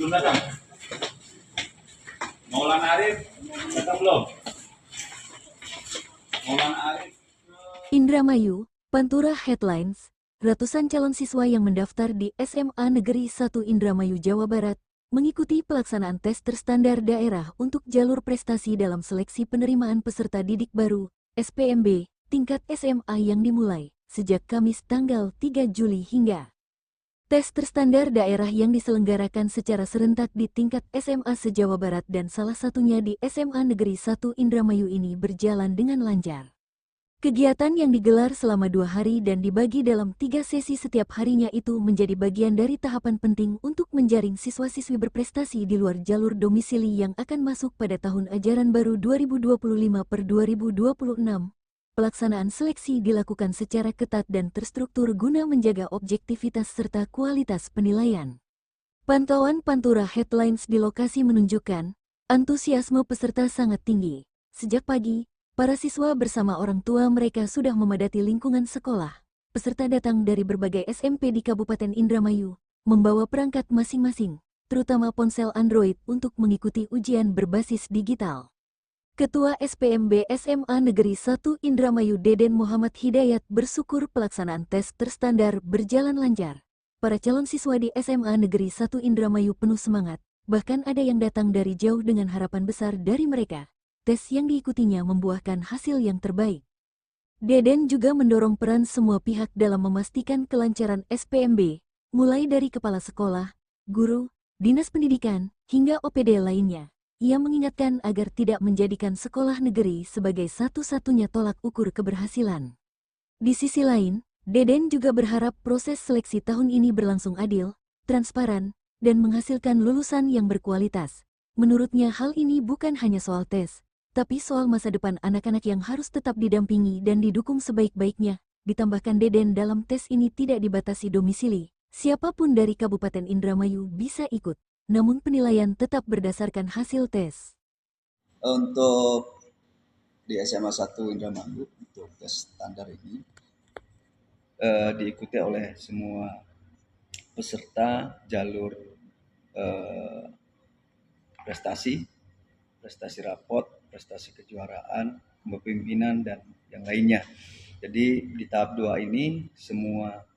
belum datang. Maulana Arif datang belum? Maulana Arif. Indramayu, Pantura Headlines. Ratusan calon siswa yang mendaftar di SMA Negeri 1 Indramayu, Jawa Barat, mengikuti pelaksanaan tes terstandar daerah untuk jalur prestasi dalam seleksi penerimaan peserta didik baru, SPMB, tingkat SMA yang dimulai sejak Kamis tanggal 3 Juli hingga. Tes terstandar daerah yang diselenggarakan secara serentak di tingkat SMA se-Jawa Barat dan salah satunya di SMA Negeri 1 Indramayu ini berjalan dengan lancar. Kegiatan yang digelar selama 2 hari dan dibagi dalam 3 sesi setiap harinya itu menjadi bagian dari tahapan penting untuk menjaring siswa-siswi berprestasi di luar jalur domisili yang akan masuk pada tahun ajaran baru 2025/2026. Pelaksanaan seleksi dilakukan secara ketat dan terstruktur guna menjaga objektivitas serta kualitas penilaian. Pantauan Pantura Headlines di lokasi menunjukkan, antusiasme peserta sangat tinggi. Sejak pagi, para siswa bersama orang tua mereka sudah memadati lingkungan sekolah. Peserta datang dari berbagai SMP di Kabupaten Indramayu, membawa perangkat masing-masing, terutama ponsel Android untuk mengikuti ujian berbasis digital. Ketua SPMB SMA Negeri 1 Indramayu Deden Muhammad Hidayat bersyukur pelaksanaan tes terstandar berjalan lancar. Para calon siswa di SMA Negeri 1 Indramayu penuh semangat, bahkan ada yang datang dari jauh dengan harapan besar dari mereka. Tes yang diikutinya membuahkan hasil yang terbaik. Deden juga mendorong peran semua pihak dalam memastikan kelancaran SPMB, mulai dari kepala sekolah, guru, dinas pendidikan, hingga OPD lainnya. Ia mengingatkan agar tidak menjadikan sekolah negeri sebagai satu-satunya tolak ukur keberhasilan. Di sisi lain, Deden juga berharap proses seleksi tahun ini berlangsung adil, transparan, dan menghasilkan lulusan yang berkualitas. Menurutnya hal ini bukan hanya soal tes, tapi soal masa depan anak-anak yang harus tetap didampingi dan didukung sebaik-baiknya. Ditambahkan Deden dalam tes ini tidak dibatasi domisili, siapapun dari Kabupaten Indramayu bisa ikut, namun penilaian tetap berdasarkan hasil tes. Untuk di SMA 1 Indramayu, untuk tes standar ini diikuti oleh semua peserta jalur prestasi rapot, prestasi kejuaraan, kepemimpinan, dan yang lainnya. Jadi di tahap 2 ini semua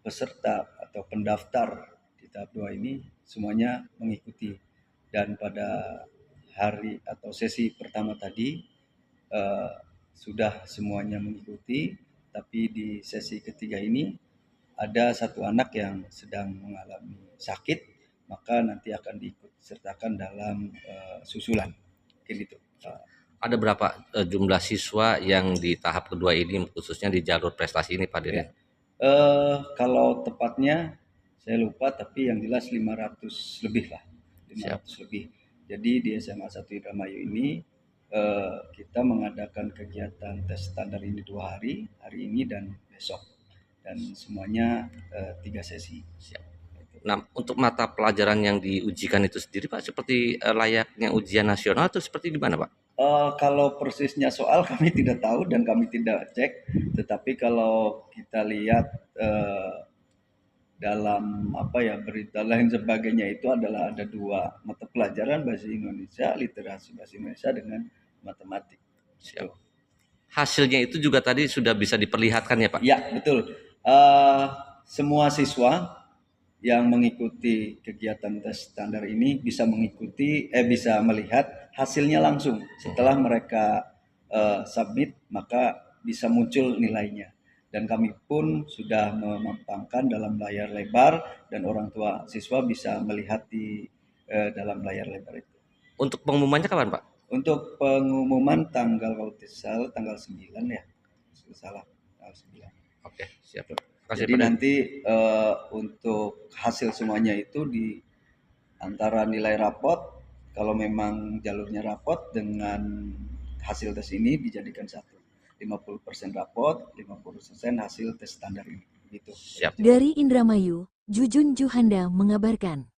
peserta atau pendaftar di tahap 2 ini semuanya mengikuti, dan pada hari atau sesi pertama tadi sudah semuanya mengikuti, tapi di sesi ketiga ini ada satu anak yang sedang mengalami sakit, maka nanti akan diikut sertakan dalam susulan. Gitu. Ada berapa jumlah siswa yang di tahap kedua ini, khususnya di jalur prestasi ini, Pak Deden? Kalau tepatnya saya lupa, tapi yang jelas 500 lebih lah. 500 lebih. Jadi di SMA 1 Indramayu ini kita mengadakan kegiatan tes standar ini 2 hari, hari ini dan besok. Dan semuanya 3 sesi. Siap. Nah, untuk mata pelajaran yang diujikan itu sendiri, Pak, seperti layaknya ujian nasional atau seperti gimana, Pak? Kalau persisnya soal kami tidak tahu dan kami tidak cek, tetapi kalau kita lihat dalam berita lain sebagainya itu adalah ada 2 mata pelajaran, bahasa Indonesia, literasi bahasa Indonesia dengan matematik. Siap. Hasilnya itu juga tadi sudah bisa diperlihatkan ya, Pak? Ya, betul. Semua siswa yang mengikuti kegiatan tes standar ini bisa bisa melihat hasilnya langsung. Setelah mereka submit, maka bisa muncul nilainya. Dan kami pun sudah memampangkan dalam layar lebar dan orang tua siswa bisa melihat di dalam layar lebar itu. Untuk pengumumannya kapan, Pak? Untuk pengumuman tanggal 9 ya. Salah, tanggal 9. Oke, siap. Jadi nanti untuk hasil semuanya itu di antara nilai rapot, kalau memang jalurnya rapot, dengan hasil tes ini dijadikan satu. 50% rapot, 50% hasil tes standar ini. Gitu. Siap. Dari Indramayu, Jujun Juhanda mengabarkan.